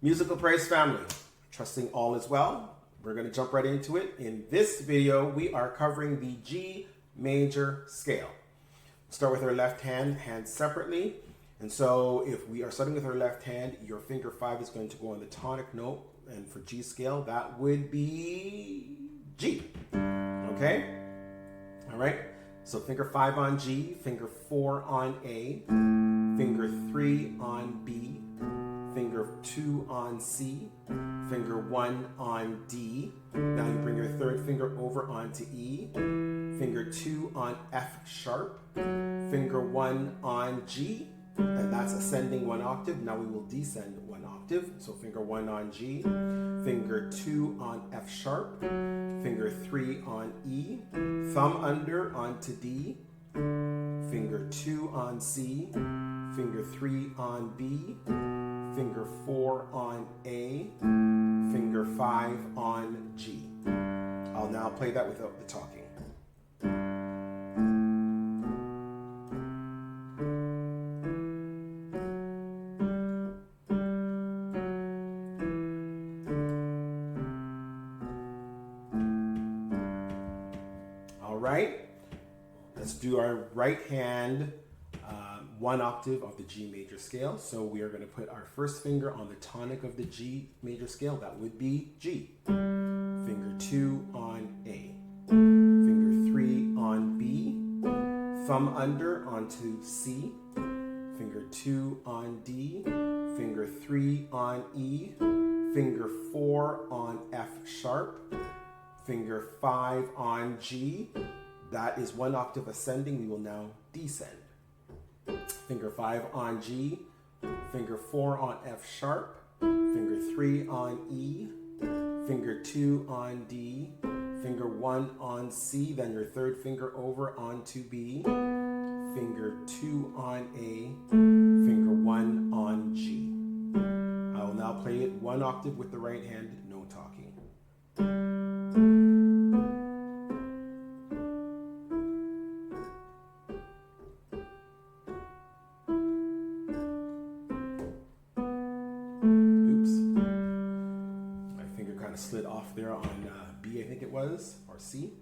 Musical Praise family, trusting all is well. We're going to jump right into it. In this video, we are covering the G major scale. Start with our left hand, hands separately. And so if we are starting with our left hand, your finger 5 is going to go on the tonic note. And for G scale, that would be G. Okay? All right. So finger 5 on G, finger 4 on A, finger 3 on B, finger 2 on C, finger 1 on D. Now you bring your third finger over onto E, finger 2 on F sharp, finger 1 on G, and that's ascending 1 octave. Now we will descend 1 octave. So finger 1 on G, finger 2 on F sharp, finger 3 on E, thumb under onto D, finger 2 on C, finger 3 on B, finger 4 on A, finger 5 on G. I'll now play that without the talking. All right, let's do our right hand 1 octave of the G major scale. So we are going to put our first finger on the tonic of the G major scale. That would be G. Finger 2 on A. Finger 3 on B. Thumb under onto C. Finger 2 on D. Finger 3 on E. Finger 4 on F sharp. Finger 5 on G. That is 1 octave ascending. We will now descend. Finger 5 on G, finger 4 on F sharp, finger 3 on E, finger 2 on D, finger 1 on C, then your third finger over onto B, finger 2 on A, finger 1 on G. I will now play it 1 octave with the right hand, no talking. Slid off there on B, I think it was, or C.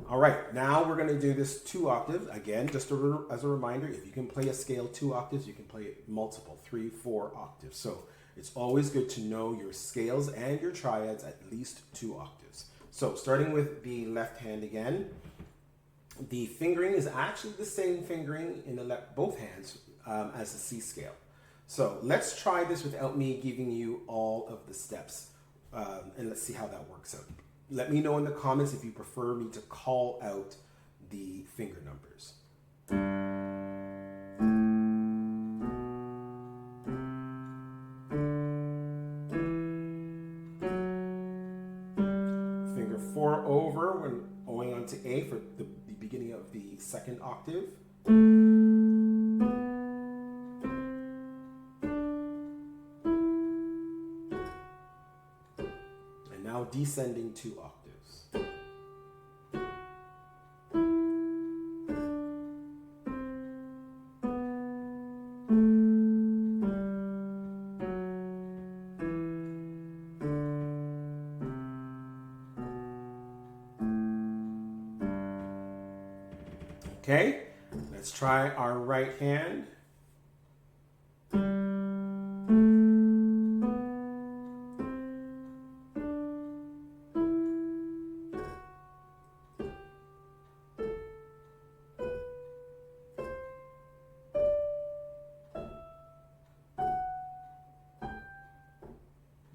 All right, now we're going to do this 2 octaves. Again, just as a reminder, if you can play a scale 2 octaves, you can play it multiple, 3, 4 octaves. So it's always good to know your scales and your triads at least 2 octaves. So starting with the left hand again, the fingering is actually the same fingering in both hands as the C scale. So let's try this without me giving you all of the steps. And let's see how that works out. Let me know in the comments if you prefer me to call out the finger numbers. Finger 4 over when going on to A for the beginning of the 2nd octave. Now descending 2 octaves. Okay, let's try our right hand.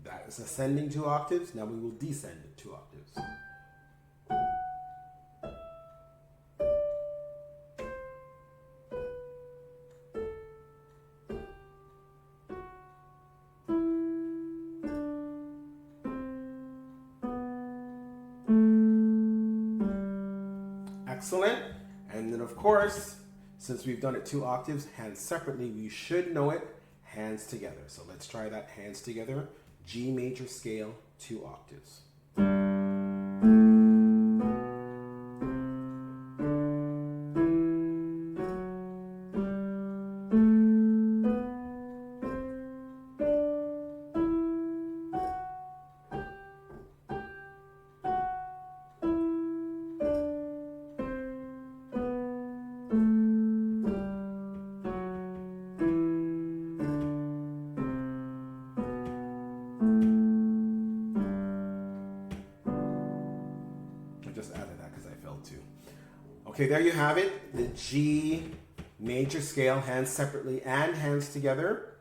That is ascending 2 octaves. Now we will descend 2 octaves. Excellent. And then of course, since we've done it 2 octaves, hands separately, we should know it, hands together. So let's try that, hands together. G major scale, 2 octaves. I just added that because I felt too. Okay, there you have it. The G major scale, hands separately and hands together.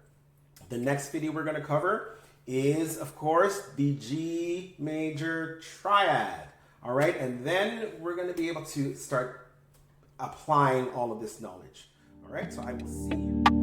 The next video we're going to cover is, of course, the G major triad. All right, and then we're going to be able to start applying all of this knowledge. All right, so I will see you.